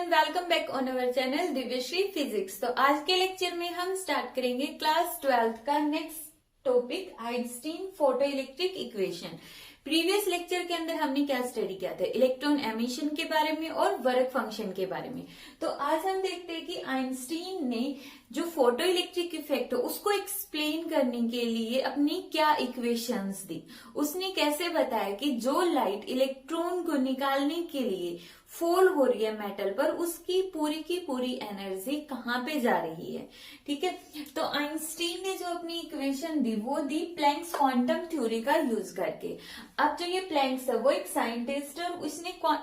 Everyone, welcome back on our channel Divyashree physics. तो आज के लेक्चर में हम स्टार्ट करेंगे क्लास 12th का next topic Einstein photoelectric equation. Previous lecture के अंदर हमने क्या स्टडी किया था, इलेक्ट्रॉन एमिशन के बारे में और वर्क फंक्शन के बारे में। तो आज हम देखते हैं कि आइंस्टीन ने जो फोटो इलेक्ट्रिक इफेक्ट है उसको एक्सप्लेन करने के लिए अपनी क्या इक्वेशंस दी। उसने कैसे बताया कि जो लाइट इलेक्ट्रॉन को निकालने के लिए फॉल हो रही है मेटल पर, उसकी पूरी की पूरी एनर्जी कहाँ पे जा रही है। ठीक है, तो आइंस्टीन ने जो अपनी इक्वेशन दी वो दी प्लैंक्स क्वांटम थ्योरी का यूज करके। अब जो ये प्लैंक्स है वो एक साइंटिस्ट है,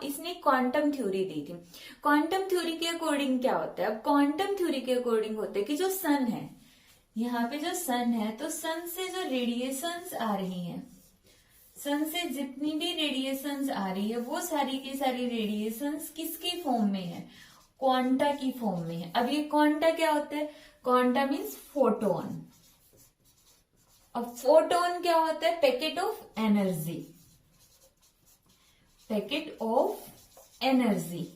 इसने क्वांटम थ्योरी दी थी। क्वांटम थ्योरी के अकॉर्डिंग क्या होता है, अब क्वांटम थ्योरी के अकॉर्डिंग होता है कि जो सन है, यहाँ पे जो सन है, तो सन से जो रेडिएशंस आ रही हैं, सन से जितनी भी रेडिएशंस आ रही है वो सारी की सारी रेडिएशंस किसकी फॉर्म में है, क्वांटा की फॉर्म में है। अब ये क्वांटा क्या होता है, क्वांटा मीन्स फोटोन। अब फोटोन क्या होता है, packet of energy, packet of energy,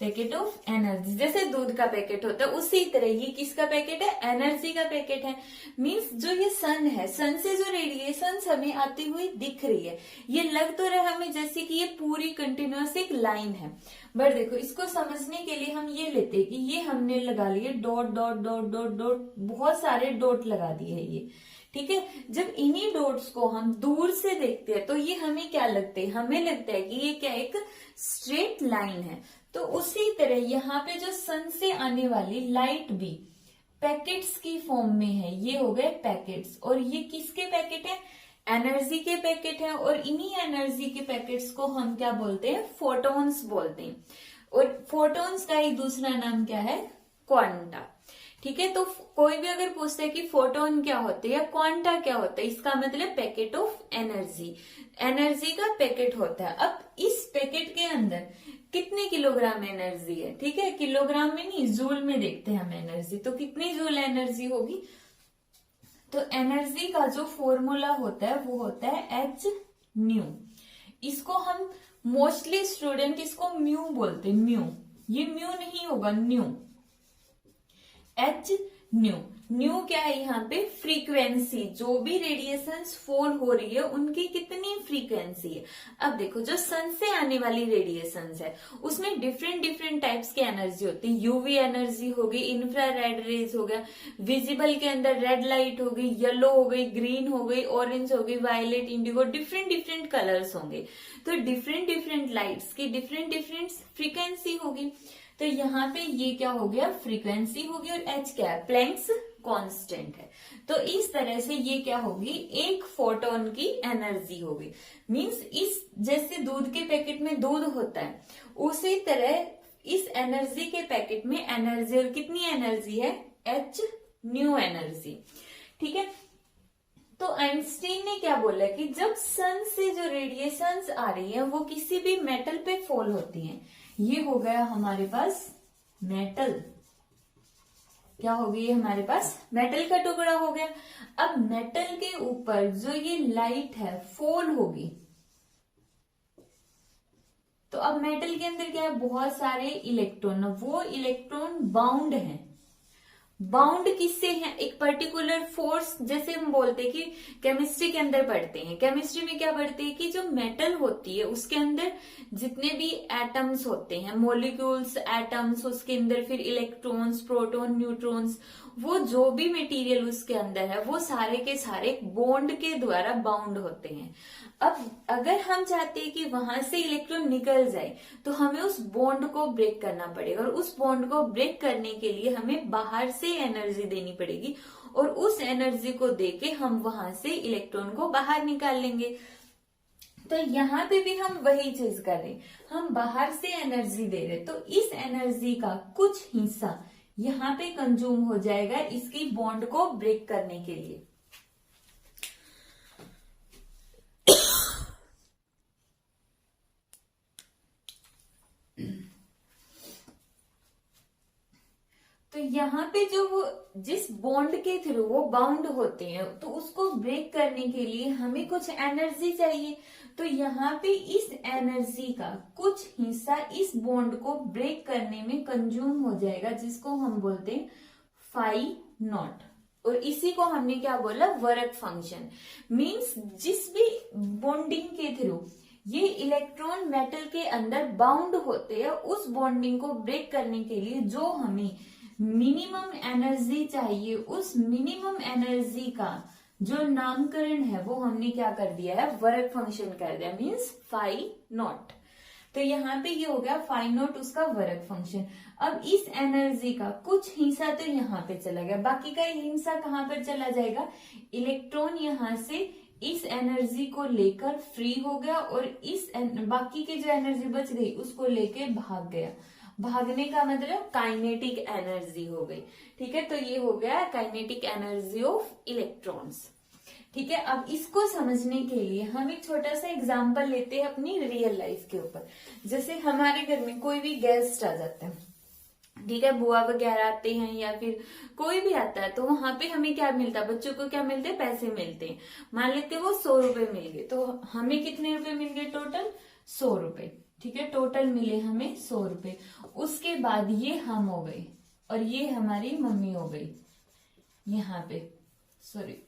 packet of energy. जैसे दूध का पैकेट होता है उसी तरह ये किसका पैकेट है, एनर्जी का पैकेट है। मींस जो ये सन है, सन से जो रेडिएशंस हमें आती हुई दिख रही है, ये लग तो रहा हमें जैसे कि ये पूरी कंटिन्यूअस एक लाइन है, बट देखो इसको समझने के लिए हम ये लेते हैं कि ये हमने लगा लिए dot dot dot dot dot, बहुत सारे डॉट लगा दिए ये। ठीक है, जब इन्हीं डॉट्स को हम दूर से देखते हैं तो ये हमें क्या लगते हैं, हमें लगता है कि ये क्या एक स्ट्रेट लाइन है। तो उसी तरह यहाँ पे जो सन से आने वाली लाइट भी पैकेट्स की फॉर्म में है, ये हो गए पैकेट्स। और ये किसके पैकेट है, एनर्जी के पैकेट है। और इन्हीं एनर्जी के पैकेट्स को हम क्या बोलते हैं, फोटॉन्स बोलते हैं। और फोटॉन्स का ही दूसरा नाम क्या है, क्वांटा। ठीक है, तो कोई भी अगर पूछता है कि फोटोन क्या होते हैं या क्वांटा क्या होता है, इसका मतलब पैकेट ऑफ एनर्जी, एनर्जी का पैकेट होता है। अब इस पैकेट के अंदर कितने किलोग्राम एनर्जी है, ठीक है, किलोग्राम में नहीं जूल में देखते हैं हम एनर्जी, तो कितनी जूल एनर्जी होगी। तो एनर्जी का जो फॉर्मूला होता है वो होता है एच न्यू। इसको हम मोस्टली स्टूडेंट इसको म्यू बोलते हैं, म्यू, ये म्यू नहीं होगा, न्यू, एच न्यू। न्यू क्या है यहाँ पे, फ्रीक्वेंसी, जो भी रेडिएशंस फॉल हो रही है उनकी कितनी फ्रीक्वेंसी है। अब देखो जो सन से आने वाली रेडिएशंस है उसमें डिफरेंट डिफरेंट टाइप्स की एनर्जी होती है। यूवी एनर्जी हो गई, इंफ्रारेड रेज हो गया, विजिबल के अंदर रेड लाइट हो गई, येलो हो गई, ग्रीन हो गई, ऑरेंज हो गई, violet, indigo, different different colours होंगे। तो डिफरेंट डिफरेंट लाइट्स की डिफरेंट डिफरेंट फ्रीक्वेंसी होगी। तो यहाँ पे ये क्या हो गया, फ्रीक्वेंसी होगी, और एच क्या है, प्लैंक्स कांस्टेंट है। तो इस तरह से ये क्या होगी, एक फोटोन की एनर्जी होगी। मींस इस जैसे दूध के पैकेट में दूध होता है उसी तरह इस एनर्जी के पैकेट में एनर्जी, और कितनी एनर्जी है, एच न्यू एनर्जी। ठीक है, तो आइंस्टीन ने क्या बोला कि जब सन से जो रेडिएशंस आ रही है वो किसी भी मेटल पे फॉल होती हैं, ये हो गया हमारे पास मेटल, क्या हो गई हमारे पास, मेटल का टुकड़ा हो गया। अब मेटल के ऊपर जो ये लाइट है फॉल होगी, तो अब मेटल के अंदर क्या है, बहुत सारे इलेक्ट्रॉन, वो इलेक्ट्रॉन बाउंड हैं। बाउंड किससे है, एक पर्टिकुलर फोर्स, जैसे हम बोलते हैं कि केमिस्ट्री के अंदर पढ़ते हैं, केमिस्ट्री में क्या पढ़ते हैं कि जो मेटल होती है उसके अंदर जितने भी एटम्स होते हैं, मॉलिक्यूल्स, एटम्स, उसके अंदर फिर इलेक्ट्रॉन्स, प्रोटॉन, न्यूट्रॉन्स, वो जो भी मटेरियल उसके अंदर है वो सारे के सारे बॉन्ड के द्वारा बाउंड होते हैं। अब अगर हम चाहते हैं कि वहां से इलेक्ट्रॉन निकल जाए तो हमें उस बॉन्ड को ब्रेक करना पड़ेगा, और उस बॉन्ड को ब्रेक करने के लिए हमें बाहर से एनर्जी देनी पड़ेगी, और उस एनर्जी को देके हम वहां से इलेक्ट्रॉन को बाहर निकाल लेंगे। तो यहाँ पे भी हम वही चीज कर रहे हैं, हम बाहर से एनर्जी दे रहे, तो इस एनर्जी का कुछ हिस्सा यहाँ पे कंज्यूम हो जाएगा इसकी बॉन्ड को ब्रेक करने के लिए। तो यहाँ पे जो वो जिस बॉन्ड के थ्रू वो बाउंड होते हैं, तो उसको ब्रेक करने के लिए हमें कुछ एनर्जी चाहिए। तो यहाँ पे इस एनर्जी का कुछ हिस्सा इस बॉन्ड को ब्रेक करने में कंज्यूम हो जाएगा, जिसको हम बोलते हैं फाई नॉट। और इसी को हमने क्या बोला, वर्क फंक्शन। मींस जिस भी बॉन्डिंग के थ्रू ये इलेक्ट्रॉन मेटल के अंदर बाउंड होते हैं, उस बॉन्डिंग को ब्रेक करने के लिए जो हमें मिनिमम एनर्जी चाहिए, उस मिनिमम एनर्जी का जो नामकरण है वो हमने क्या कर दिया है, वर्क फंक्शन कर दिया, मींस फाई नॉट। तो यहाँ पे ये हो गया फाई नॉट उसका वर्क फंक्शन। अब इस एनर्जी का कुछ हिस्सा तो यहाँ पे चला गया, बाकी का हिस्सा कहाँ पर चला जाएगा, इलेक्ट्रॉन यहाँ से इस एनर्जी को लेकर फ्री हो गया और इस बाकी की जो एनर्जी बच गई उसको लेके भाग गया। भागने का मतलब काइनेटिक एनर्जी हो गई। ठीक है, तो ये हो गया काइनेटिक एनर्जी ऑफ इलेक्ट्रॉन्स। ठीक है, अब इसको समझने के लिए हम एक छोटा सा एग्जांपल लेते हैं अपनी रियल लाइफ के ऊपर। जैसे हमारे घर में कोई भी गेस्ट आ जाते हैं, ठीक है, बुआ वगैरह आते हैं या फिर कोई भी आता है, तो वहां पे हमें क्या मिलता है, बच्चों को क्या मिलते हैं, पैसे मिलते हैं। मान लेते हैं वो 100 रुपए मिल गए, तो हमें कितने रुपए मिल गए, टोटल 100 रुपए। ठीक है, टोटल मिले हमें 100 रुपए। उसके बाद ये हम हो गए और ये हमारी मम्मी हो गई यहाँ पे, सॉरी।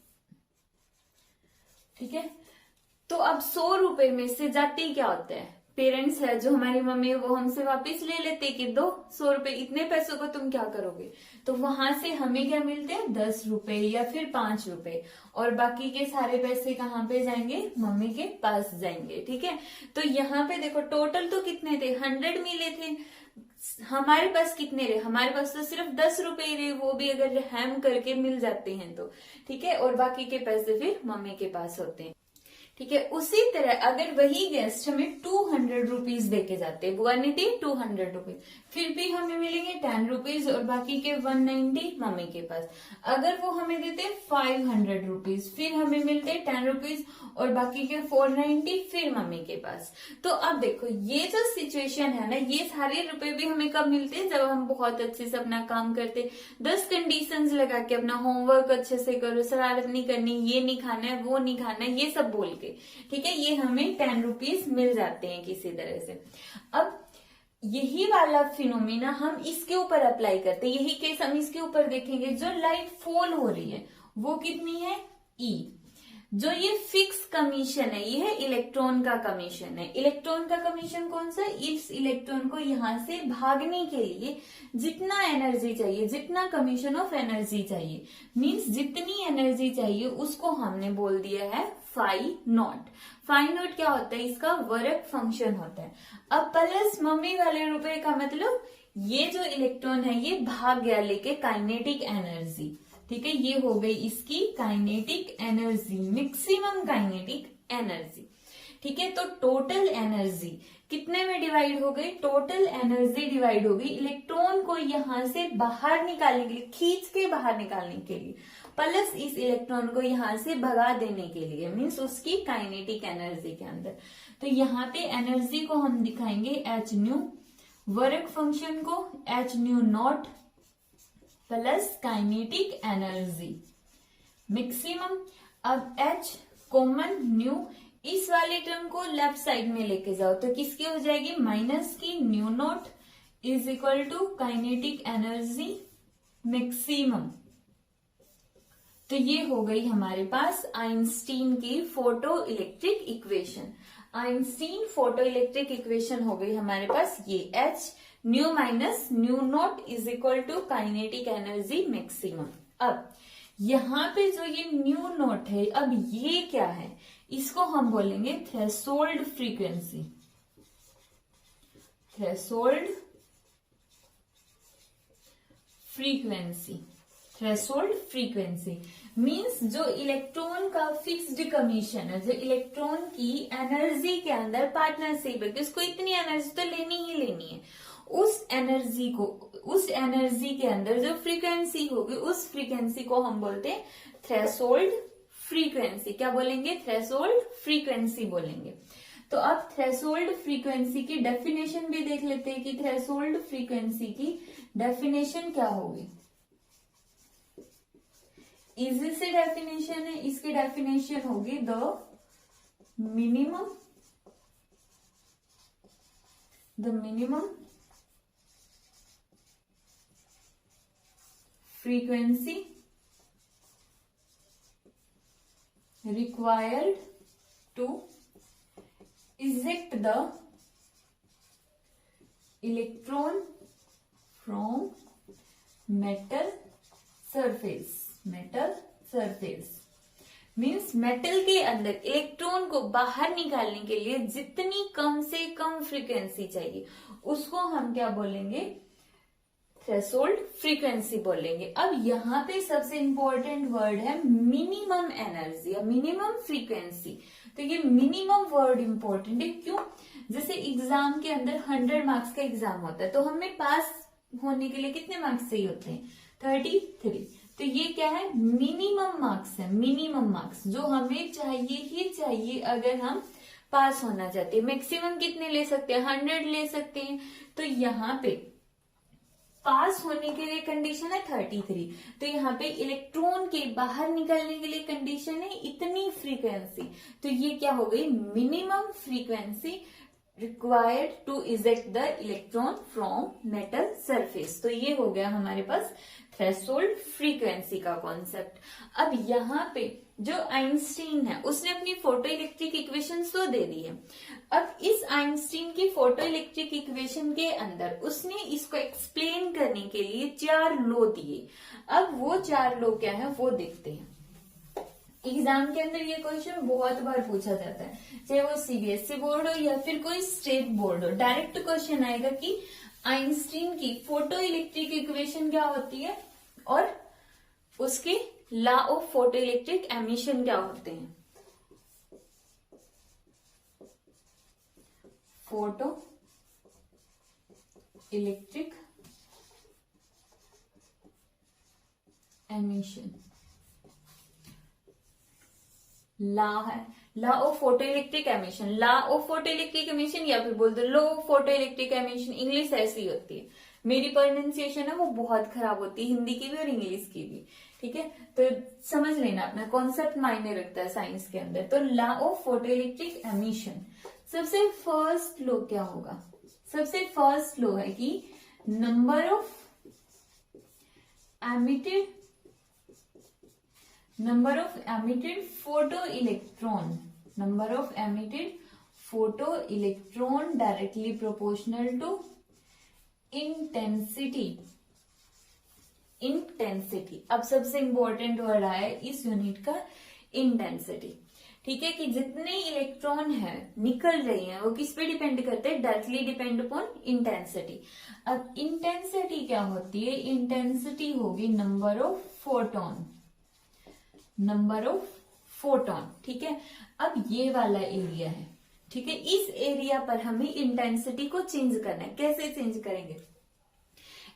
ठीक है, तो अब 100 रुपए में से जाते ही क्या होता है, पेरेंट्स है जो हमारी मम्मी है वो हमसे वापस ले लेते कि दो 100 रुपए, इतने पैसों को तुम क्या करोगे। तो वहां से हमें क्या मिलते हैं, 10 रुपए या फिर 5 रुपए, और बाकी के सारे पैसे कहाँ पे जाएंगे, मम्मी के पास जाएंगे। ठीक है, तो यहाँ पे देखो टोटल तो कितने थे, 100 मिले थे, हमारे पास कितने रहे, हमारे पास तो सिर्फ 10 रुपए रहे, वो भी अगर हैम करके मिल जाते हैं तो। ठीक है, और बाकी के पैसे फिर मम्मी के पास होते हैं। ठीक है, उसी तरह अगर वही गेस्ट हमें 200 रुपीज देके जाते, बुआ ने दी 200 रुपीज, फिर भी हमें मिलेंगे 10 रुपीज और बाकी के 190 मम्मी के पास। अगर वो हमें देते 500 रुपीज, फिर हमें मिलते 10 रुपीज और बाकी के 490 फिर मम्मी के पास। तो अब देखो ये जो सिचुएशन है ना, ये सारे रुपए भी हमें कब मिलते हैं, जब हम बहुत अच्छे से अपना काम करते, 10 कंडीशंस लगा के अपना होमवर्क अच्छे से करो, शरारत नहीं करनी, ये नहीं खाना है, वो नहीं खाना है, ये सब बोल के। ठीक है, ये हमें 10 रुपीज मिल जाते हैं किसी तरह से। अब यही वाला फिनोमिना हम इसके ऊपर अप्लाई करते हैं, यही केस हम इसके ऊपर देखेंगे। जो लाइट फॉल हो रही है वो कितनी है, ई। जो ये फिक्स कमीशन है ये है इलेक्ट्रॉन का कमीशन है। इलेक्ट्रॉन का कमीशन कौन सा, इस इलेक्ट्रॉन को यहां से भागने के लिए जितना एनर्जी चाहिए, जितना कमीशन ऑफ एनर्जी चाहिए, मींस जितनी एनर्जी चाहिए उसको हमने बोल दिया है फाई नॉट। फाई नॉट क्या होता है, इसका वर्क फंक्शन होता है। अब प्लस मम्मी वाले रुपए का मतलब ये जो इलेक्ट्रॉन है ये भाग गया लेके काइनेटिक एनर्जी। ठीक है, ये हो गई इसकी kinetic energy, maximum kinetic energy. ठीक है, तो टोटल एनर्जी कितने में डिवाइड हो गई, टोटल एनर्जी डिवाइड हो गई इलेक्ट्रॉन को यहां से बाहर निकालने के लिए, खींच के बाहर निकालने के लिए, प्लस इस इलेक्ट्रॉन को यहां से भगा देने के लिए, मीन्स उसकी काइनेटिक एनर्जी के अंदर। तो यहाँ पे एनर्जी को हम दिखाएंगे एच न्यू, वर्क फंक्शन को H new not plus kinetic energy maximum. अब एच कॉमन न्यू, इस वाले टर्म को लेफ्ट साइड में लेके जाओ तो किसकी हो जाएगी, माइनस की, nu not is equal to kinetic energy maximum. तो ये हो गई हमारे पास आइंस्टीन की photoelectric equation. Einstein photoelectric equation हो गई हमारे पास ये, h nu minus nu not is equal to kinetic energy maximum. अब यहाँ पे जो ये न्यू नॉट है, अब ये क्या है, इसको हम बोलेंगे threshold frequency. Threshold frequency, threshold frequency means जो इलेक्ट्रॉन का फिक्स्ड कमीशन है, जो इलेक्ट्रॉन की एनर्जी के अंदर पार्टनरशिप है कि उसको इतनी एनर्जी तो लेनी ही लेनी है, उस एनर्जी को, उस एनर्जी के अंदर जो फ्रीक्वेंसी होगी उस फ्रीक्वेंसी को हम बोलते हैं थ्रेशोल्ड फ्रीक्वेंसी। क्या बोलेंगे, थ्रेशोल्ड फ्रीक्वेंसी बोलेंगे। तो अब थ्रेशोल्ड फ्रीक्वेंसी की डेफिनेशन भी देख लेते हैं कि थ्रेशोल्ड फ्रीक्वेंसी की डेफिनेशन क्या होगी। इजी से डेफिनेशन है, इसकी डेफिनेशन होगी the minimum frequency required to eject the electron from metal surface means metal के अंदर इलेक्ट्रॉन को बाहर निकालने के लिए जितनी कम से कम फ्रीक्वेंसी चाहिए उसको हम क्या बोलेंगे, थ्रेशोल्ड फ्रीक्वेंसी बोलेंगे। अब यहाँ पे सबसे इंपॉर्टेंट वर्ड है मिनिमम एनर्जी या मिनिमम फ्रीक्वेंसी। तो ये मिनिमम वर्ड इंपॉर्टेंट है, क्यों? जैसे एग्जाम के अंदर 100 मार्क्स का एग्जाम होता है तो हमें पास होने के लिए कितने मार्क्स चाहिए होते हैं, 33। तो ये क्या है, मिनिमम मार्क्स है, मिनिमम मार्क्स जो हमें चाहिए ही चाहिए अगर हम पास होना चाहते हैं। मैक्सिमम कितने ले सकते हैं, 100 ले सकते हैं। तो यहाँ पे पास होने के लिए कंडीशन है 33, तो यहाँ पे इलेक्ट्रॉन के बाहर निकलने के लिए कंडीशन है इतनी फ्रीक्वेंसी। तो ये क्या हो गई, minimum frequency required to eject the electron from metal surface. तो ये हो गया हमारे पास थ्रेशोल्ड फ्रीक्वेंसी का कॉन्सेप्ट। अब यहाँ पे जो आइंस्टीन है उसने अपनी फोटो इलेक्ट्रिक इक्वेशन तो दे दी है। अब इस आइंस्टीन की फोटो इलेक्ट्रिक इक्वेशन के अंदर उसने इसको एक्सप्लेन करने के लिए 4 लॉ दिए। अब वो 4 लॉ क्या है वो देखते हैं। एग्जाम के अंदर ये क्वेश्चन बहुत बार पूछा जाता है, चाहे वो सीबीएसई बोर्ड हो या फिर कोई स्टेट बोर्ड हो। डायरेक्ट क्वेश्चन आएगा कि आइंस्टीन की फोटो इलेक्ट्रिक इक्वेशन क्या होती है और उसके law of photo electric emission क्या होते हैं। फोटो इलेक्ट्रिक एमिशन लॉ है, law of photo electric emission, law of photo electric emission या फिर बोल दो law of photo electric emission. English ऐसी होती है, मेरी प्रोनाउंसिएशन है वो बहुत खराब होती है, हिंदी की भी और इंग्लिश की भी, ठीक है। तो समझ लेना, अपना कॉन्सेप्ट मायने रखता है साइंस के अंदर। तो law of photo electric emission, सबसे फर्स्ट लॉ क्या होगा, सबसे फर्स्ट लॉ है कि number of emitted photo electron directly proportional to intensity। अब सबसे इंपॉर्टेंट वर्ड आया इस यूनिट का, इंटेंसिटी। ठीक है, कि जितने इलेक्ट्रॉन है निकल रही हैं वो किस पे डिपेंड करते हैं, डायरेक्टली डिपेंड अपॉन इंटेंसिटी। अब इंटेंसिटी क्या होती है, इंटेंसिटी होगी नंबर ऑफ फोटोन। ठीक है, अब ये वाला एरिया है, ठीक है, इस एरिया पर हमें इंटेंसिटी को चेंज करना है। कैसे चेंज करेंगे,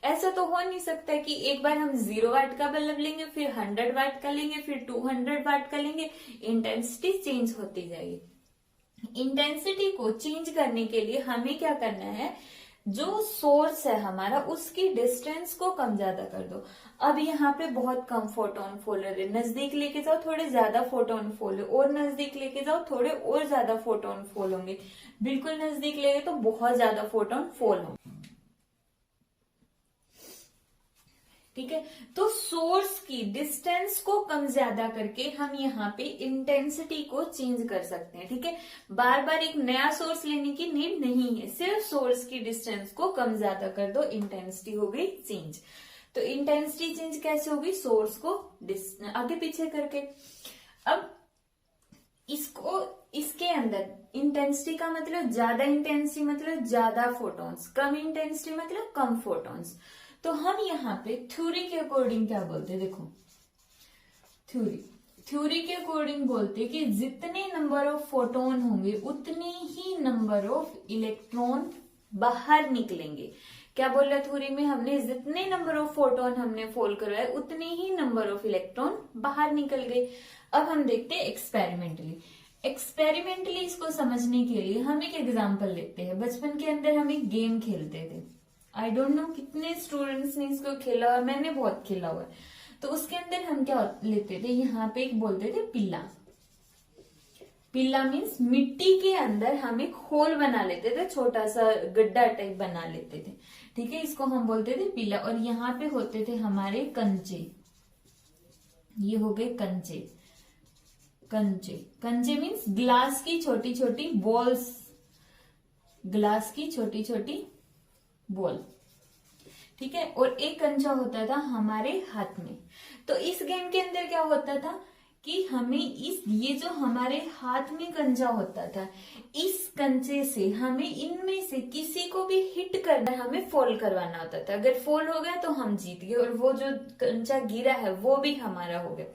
ऐसा तो हो नहीं सकता कि एक बार हम 0 वाट का बल्ब लेंगे, फिर 100 वाट का लेंगे, फिर 200 वाट का लेंगे, इंटेंसिटी चेंज होती जाएगी। इंटेंसिटी को चेंज करने के लिए हमें क्या करना है, जो सोर्स है हमारा उसकी डिस्टेंस को कम ज्यादा कर दो। अब यहाँ पे बहुत कम फोटोन फॉल रहे, नजदीक लेके जाओ थोड़े ज्यादा फोटोन फॉल, और नजदीक लेके जाओ थोड़े और ज्यादा फोटोन फॉल होंगे, बिल्कुल नजदीक ले गए तो बहुत ज्यादा फोटोन फॉल होंगे। ठीक है, तो सोर्स की डिस्टेंस को कम ज्यादा करके हम यहाँ पे इंटेंसिटी को चेंज कर सकते हैं। ठीक है, बार बार एक नया सोर्स लेने की नीड नहीं है, सिर्फ सोर्स की डिस्टेंस को कम ज्यादा कर दो, इंटेंसिटी हो गई चेंज। तो इंटेंसिटी चेंज कैसे होगी, सोर्स को आगे पीछे करके। अब इसको इसके अंदर इंटेंसिटी का मतलब ज्यादा इंटेंसिटी मतलब ज्यादा फोटॉन्स, कम इंटेंसिटी मतलब कम फोटॉन्स। तो हम यहाँ पे थ्योरी के अकॉर्डिंग क्या बोलते हैं, देखो थ्योरी के अकॉर्डिंग बोलते कि जितने नंबर ऑफ फोटोन होंगे उतने ही नंबर ऑफ इलेक्ट्रॉन बाहर निकलेंगे। क्या बोल रहा है थ्योरी में, हमने जितने नंबर ऑफ फोटोन हमने फॉल करवाए उतने ही नंबर ऑफ इलेक्ट्रॉन बाहर निकल गए। अब हम देखते हैं एक्सपेरिमेंटली इसको समझने के लिए हम एक एग्जाम्पल लेते हैं। बचपन के अंदर हम एक गेम खेलते थे, आई डोंट नो कितने स्टूडेंट्स ने इसको खेला और मैंने बहुत खेला हुआ है। तो उसके अंदर हम क्या लेते थे, यहाँ पे एक बोलते थे पिल्ला। पिल्ला मीन्स मिट्टी के अंदर हम एक होल बना लेते थे, छोटा सा गड्ढा टाइप बना लेते थे, ठीक है, इसको हम बोलते थे पिल्ला। और यहाँ पे होते थे हमारे कंचे, ये हो गए कंचे। कंचे, कंचे मीन्स ग्लास की छोटी छोटी बॉल्स, ग्लास की छोटी छोटी बॉल, ठीक है। और एक कंचा होता था हमारे हाथ में। तो इस गेम के अंदर क्या होता था कि हमें ये जो हमारे हाथ में कंचा होता था, इस कंचे से हमें इनमें से किसी को भी हिट करना, हमें फॉल करवाना होता था। अगर फॉल हो गया तो हम जीत गए और वो जो कंचा गिरा है वो भी हमारा हो गया,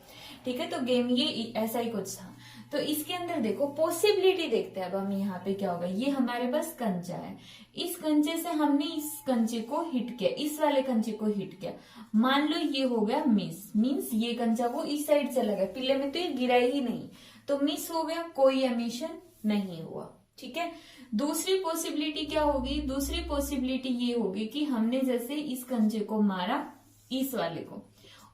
ठीक है। तो गेम ये ऐसा ही कुछ था। तो इसके अंदर देखो पॉसिबिलिटी देखते हैं अब हम, यहाँ पे क्या होगा, ये हमारे पास कंचा है, इस कंचे से हमने इस कंचे को हिट किया, इस वाले कंचे को हिट किया, मान लो ये हो गया मिस, मीन्स ये कंचा वो इस साइड चला गया, पिल्ले में तो ये गिरा ही नहीं, तो मिस हो गया, कोई एमिशन नहीं हुआ, ठीक है। दूसरी पॉसिबिलिटी क्या होगी, दूसरी पॉसिबिलिटी ये होगी कि हमने जैसे इस कंचे को मारा इस वाले को,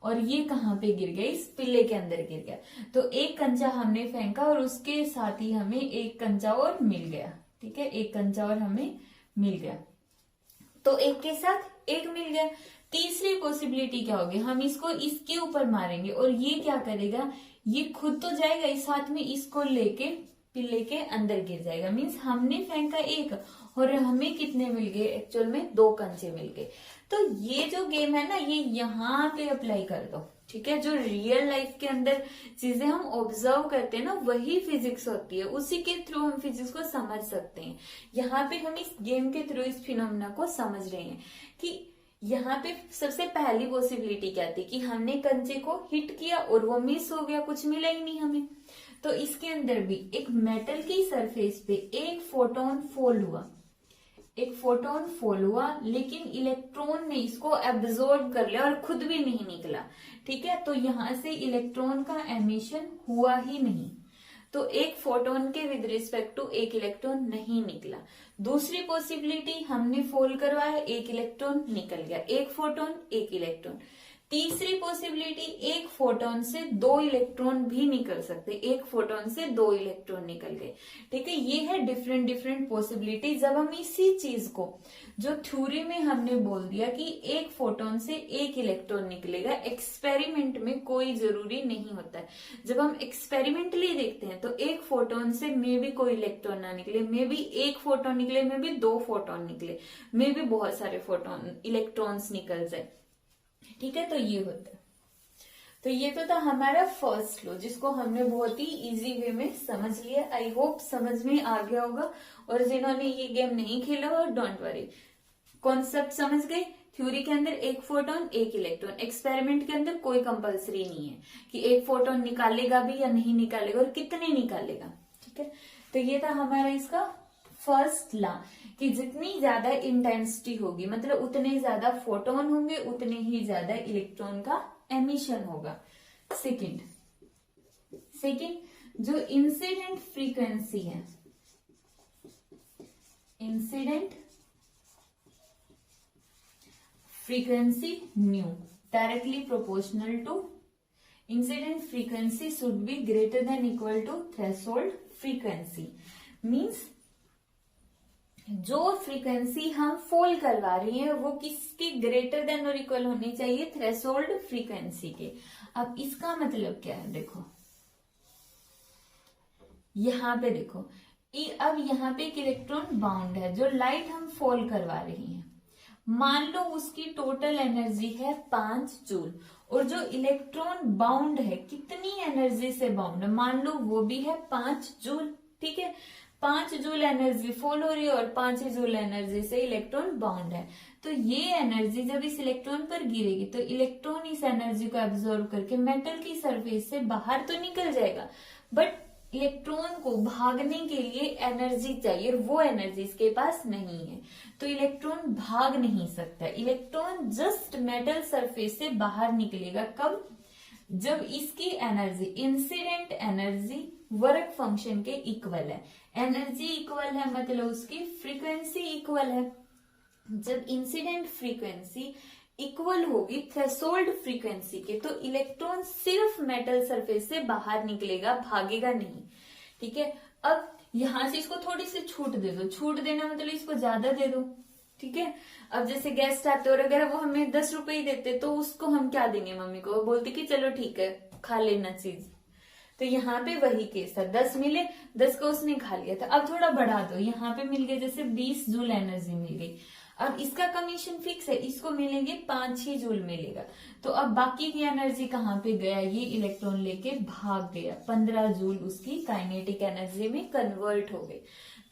और ये कहाँ पे गिर गया, इस पिल्ले के अंदर गिर गया, तो एक कंचा हमने फेंका और उसके साथ ही हमें एक कंचा और मिल गया, ठीक है, एक कंचा और हमें मिल गया, तो एक के साथ एक मिल गया। तीसरी पॉसिबिलिटी क्या होगी, हम इसको इसके ऊपर मारेंगे और ये क्या करेगा, ये खुद तो जाएगा इस हाथ में, इसको लेके पिल्ले के अंदर गिर जाएगा, मीन्स हमने फेंका एक और हमें कितने मिल गए, एक्चुअल में 2 कंचे मिल गए। तो ये जो गेम है ना, ये यहाँ पे अप्लाई कर दो, ठीक है। जो रियल लाइफ के अंदर चीजें हम ऑब्जर्व करते हैं ना, वही फिजिक्स होती है, उसी के थ्रू हम फिजिक्स को समझ सकते हैं। यहाँ पे हम इस गेम के थ्रू इस फिनोमेना को समझ रहे हैं कि यहाँ पे सबसे पहली पॉसिबिलिटी क्या थी कि हमने कंचे को हिट किया और वो मिस हो गया, कुछ मिला ही नहीं हमें। तो इसके अंदर भी एक मेटल की सरफेस पे एक फोटोन फॉल हुआ, एक फोटोन फॉल हुआ, लेकिन इलेक्ट्रॉन ने इसको एब्जॉर्ब कर लिया और खुद भी नहीं निकला, ठीक है। तो यहां से इलेक्ट्रॉन का एमिशन हुआ ही नहीं, तो एक फोटोन के विद रिस्पेक्ट टू एक इलेक्ट्रॉन नहीं निकला। दूसरी पॉसिबिलिटी, हमने फॉल करवाया, एक इलेक्ट्रॉन निकल गया, एक फोटोन एक इलेक्ट्रॉन। तीसरी पॉसिबिलिटी, एक फोटोन से 2 इलेक्ट्रॉन भी निकल सकते, एक फोटोन से 2 इलेक्ट्रॉन निकल गए, ठीक है। ये है डिफरेंट डिफरेंट पॉसिबिलिटी। जब हम इसी चीज को जो थ्योरी में हमने बोल दिया कि एक फोटोन से एक इलेक्ट्रॉन निकलेगा, एक्सपेरिमेंट में कोई जरूरी नहीं होता है। जब हम एक्सपेरिमेंटली देखते हैं तो एक फोटोन से मे भी कोई इलेक्ट्रॉन ना निकले, मे भी एक फोटोन निकले, मे भी 2 फोटोन निकले, मे भी बहुत सारे फोटोन इलेक्ट्रॉन्स निकल जाए, ठीक है। तो ये होता है। तो ये तो था हमारा फर्स्ट लॉ, जिसको हमने बहुत ही इजी वे में समझ लिया। आई होप समझ में आ गया होगा, और जिन्होंने ये गेम नहीं खेला और डोंट वरी, कॉन्सेप्ट समझ गए। थ्योरी के अंदर एक फोटोन एक इलेक्ट्रॉन, एक्सपेरिमेंट के अंदर कोई कंपलसरी नहीं है कि एक फोटोन निकालेगा भी या नहीं निकालेगा और कितने निकालेगा, ठीक है। तो ये था हमारा इसका फर्स्ट लॉ कि जितनी ज्यादा इंटेंसिटी होगी, मतलब उतने ज्यादा फोटोन होंगे, उतने ही ज्यादा इलेक्ट्रॉन का एमिशन होगा। सेकंड, जो इंसिडेंट फ्रीक्वेंसी है, incident frequency nu directly proportional to incident frequency should be greater than equal to threshold frequency. Means जो फ्रीक्वेंसी हम फॉल करवा रही हैं वो किसके ग्रेटर देन और इक्वल होनी चाहिए, थ्रेशोल्ड फ्रीक्वेंसी के। अब इसका मतलब क्या है, देखो यहाँ पे देखो, अब यहाँ पे एक इलेक्ट्रॉन बाउंड है, जो लाइट हम फॉल करवा रही हैं, मान लो उसकी टोटल एनर्जी है 5 जूल, और जो इलेक्ट्रॉन बाउंड है कितनी एनर्जी से बाउंड है, मान लो वो भी है 5 जूल, ठीक है। 5 जूल एनर्जी फॉल हो रही है और 5 जूल एनर्जी से इलेक्ट्रॉन बाउंड है। तो ये एनर्जी जब इस इलेक्ट्रॉन पर गिरेगी तो इलेक्ट्रॉन इस एनर्जी को एब्जॉर्ब करके मेटल की सरफेस से बाहर तो निकल जाएगा, बट इलेक्ट्रॉन को भागने के लिए एनर्जी चाहिए और वो एनर्जी इसके पास नहीं है, तो इलेक्ट्रॉन भाग नहीं सकता। इलेक्ट्रॉन जस्ट मेटल सरफेस से बाहर निकलेगा कब, जब इसकी energy, incident energy work function के इक्वल है। एनर्जी इक्वल है मतलब उसकी फ्रीक्वेंसी इक्वल है। जब इंसिडेंट फ्रीक्वेंसी इक्वल होगी थ्रेशोल्ड फ्रीक्वेंसी के, तो इलेक्ट्रॉन सिर्फ मेटल सरफेस से बाहर निकलेगा, भागेगा नहीं। ठीक है, अब यहां से इसको थोड़ी सी छूट दे दो, छूट देना मतलब इसको ज्यादा दे दो। ठीक है, अब जैसे गेस्ट आते और अगर वो हमें 10 रुपए ही देते तो उसको हम क्या देंगे मम्मी को, वो बोलती कि चलो ठीक है खा लेना चीज। तो यहाँ पे वही केस था, 10 मिले, 10 को उसने खा लिया था। अब थोड़ा बढ़ा दो, यहाँ पे मिल गया जैसे 20 जूल एनर्जी मिल गई। अब इसका कमीशन फिक्स है, इसको मिलेंगे 5-6 जूल मिलेगा। तो अब बाकी की एनर्जी कहाँ पे गया, ये इलेक्ट्रॉन लेके भाग गया, 15 जूल उसकी काइनेटिक एनर्जी में कन्वर्ट हो गई।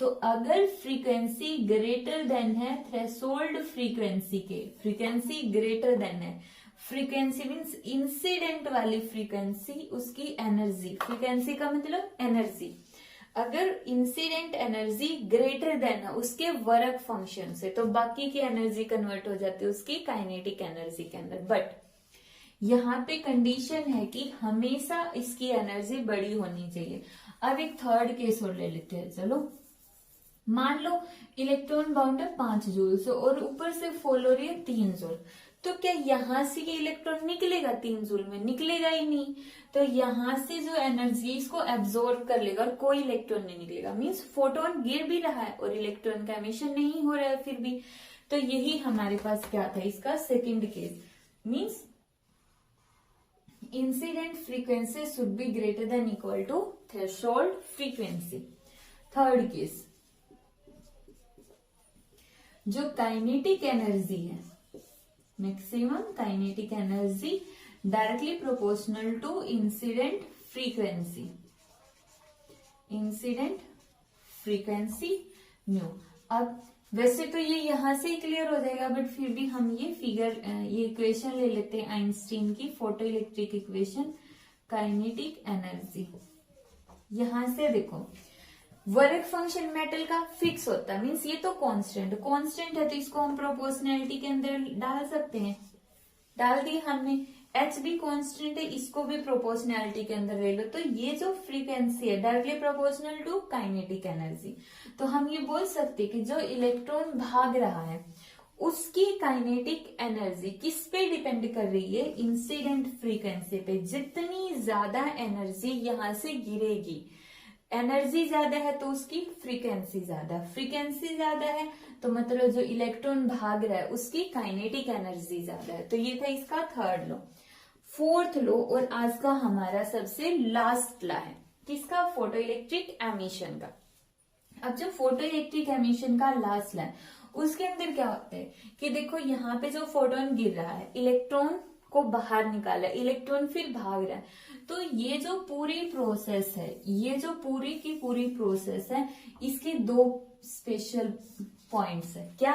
तो अगर फ्रीक्वेंसी ग्रेटर देन है थ्रेशोल्ड फ्रीक्वेंसी के, फ्रीक्वेंसी ग्रेटर देन है, फ्रीक्वेंसी मीन्स इंसिडेंट वाली फ्रीक्वेंसी, उसकी एनर्जी, फ्रीक्वेंसी का मतलब एनर्जी, अगर इंसिडेंट एनर्जी ग्रेटर देन है उसके वर्क फंक्शन से, तो बाकी की एनर्जी कन्वर्ट हो जाती है उसकी काइनेटिक एनर्जी के अंदर। बट यहाँ पे कंडीशन है कि हमेशा इसकी एनर्जी बड़ी होनी चाहिए। अब एक थर्ड केस और ले लेते हैं, चलो मान लो इलेक्ट्रॉन बाउंड है 5 जूल से और ऊपर से फॉल हो रही है 3 जूल, तो क्या यहां से ये इलेक्ट्रॉन निकलेगा 3 जूल में, निकलेगा ही नहीं। तो यहां से जो एनर्जी इसको एब्जॉर्ब कर लेगा और कोई इलेक्ट्रॉन नहीं निकलेगा, मीन्स फोटोन गिर भी रहा है और इलेक्ट्रॉन का एमिशन नहीं हो रहा है फिर भी। तो यही हमारे पास क्या था, इसका second case, means incident frequency should be greater than equal to threshold frequency. Third case, जो काइनेटिक एनर्जी है, maximum kinetic energy directly proportional to incident frequency, incident frequency nu. अब वैसे तो ये यहां से ही क्लियर हो जाएगा, बट फिर भी हम ये फिगर, ये इक्वेशन ले लेते हैं आइंस्टीन की, photoelectric equation, kinetic energy. यहां से देखो वर्क फंक्शन मेटल का फिक्स होता है, मीन्स ये तो कांस्टेंट है, तो इसको हम प्रोपोर्शनैलिटी के अंदर डाल सकते हैं, डाल दी हमने। एच भी कांस्टेंट है, इसको भी प्रोपोर्शनैलिटी के अंदर ले लो। तो ये जो फ्रीक्वेंसी है directly proportional to kinetic energy, तो हम ये बोल सकते हैं कि जो इलेक्ट्रॉन भाग रहा है उसकी काइनेटिक एनर्जी किस पे डिपेंड कर रही है, इंसिडेंट फ्रीक्वेंसी पे। जितनी ज्यादा एनर्जी यहां से गिरेगी, एनर्जी ज्यादा है तो उसकी फ्रीक्वेंसी ज्यादा, फ्रीक्वेंसी ज्यादा है तो मतलब जो इलेक्ट्रॉन भाग रहा है उसकी काइनेटिक एनर्जी ज्यादा है। तो ये था इसका थर्ड लॉ। फोर्थ लॉ और आज का हमारा सबसे लास्ट लॉ है किसका, फोटो इलेक्ट्रिक एमिशन का। अब जो फोटो इलेक्ट्रिक एमिशन का लास्ट लॉ है उसके अंदर क्या होता है कि देखो यहाँ पे जो फोटोन गिर रहा है, इलेक्ट्रॉन को बाहर निकाला, इलेक्ट्रॉन फिर भाग रहा है, तो ये जो पूरी प्रोसेस है, ये जो पूरी की पूरी प्रोसेस है, इसके दो स्पेशल पॉइंट्स है। क्या,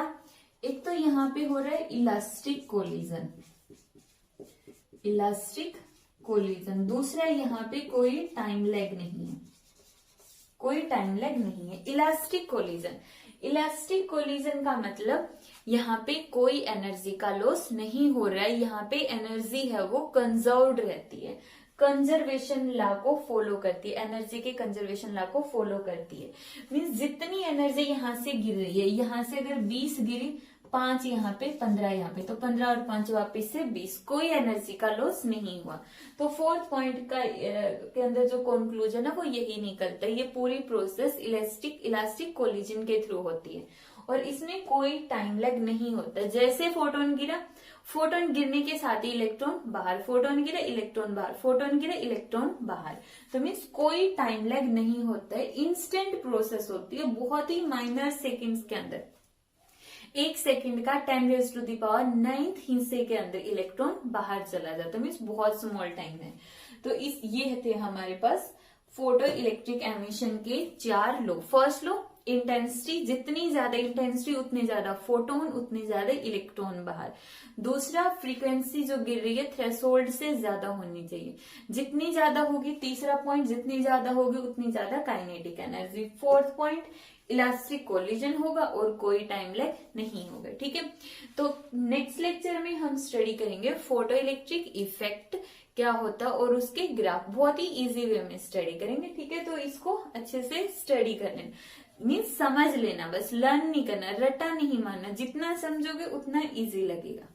एक तो यहाँ पे हो रहा है इलास्टिक कोलिजन, इलास्टिक कोलिजन, दूसरा यहाँ पे कोई टाइम लैग नहीं है, कोई टाइम लैग नहीं है। इलास्टिक कोलिजन, इलास्टिक कोलिजन का मतलब यहाँ पे कोई एनर्जी का लॉस नहीं हो रहा है, यहाँ पे एनर्जी है वो कंजर्व्ड रहती है, कंजर्वेशन लॉ को फॉलो करती है, एनर्जी के कंजर्वेशन लॉ को फॉलो करती है। मीन्स जितनी एनर्जी यहाँ से गिर रही है, यहाँ से अगर 20 गिरी, 5 यहाँ पे, 15 यहाँ पे, तो 15 और 5 वापिस से 20, कोई एनर्जी का लॉस नहीं हुआ। तो फोर्थ पॉइंट का के अंदर जो कंक्लूजन है वो यही निकलता है, ये पूरी प्रोसेस इलास्टिक कोलिजन के थ्रू होती है और इसमें कोई टाइम लैग नहीं होता। जैसे फोटोन गिरा, फोटोन गिरने के साथ ही इलेक्ट्रॉन बाहर, फोटोन गिरा इलेक्ट्रॉन बाहर, फोटोन गिरा इलेक्ट्रॉन बाहर, तो मीन्स कोई टाइम लैग नहीं होता है, इंस्टेंट प्रोसेस होती है, बहुत ही माइनर सेकेंड्स के अंदर, 1 सेकेंड का 10⁹ हिस्से के अंदर इलेक्ट्रॉन बाहर चला जाता है, मीन्स बहुत स्मॉल टाइम है। तो ये थे हमारे पास फोटो इलेक्ट्रिक एमिशन के 4 लॉ। फर्स्ट लॉ, इंटेंसिटी, जितनी ज्यादा इंटेंसिटी उतने ज्यादा फोटोन, उतने ज्यादा इलेक्ट्रॉन बाहर। दूसरा, फ्रीक्वेंसी जो गिर रही है थ्रेशोल्ड से ज्यादा होनी चाहिए, जितनी ज्यादा होगी, तीसरा पॉइंट, जितनी ज्यादा होगी उतनी ज्यादा kinetic energy. Fourth point, elastic collision होगा और कोई टाइम लैग नहीं होगा। ठीक है, तो नेक्स्ट लेक्चर में हम स्टडी करेंगे फोटो इलेक्ट्रिक इफेक्ट क्या होता है और उसके ग्राफ, बहुत ही इजी वे में स्टडी करेंगे। ठीक है, तो इसको अच्छे से स्टडी करना, मीन्स समझ लेना, बस लर्न नहीं करना, रट्टा नहीं मारना, जितना समझोगे उतना इजी लगेगा।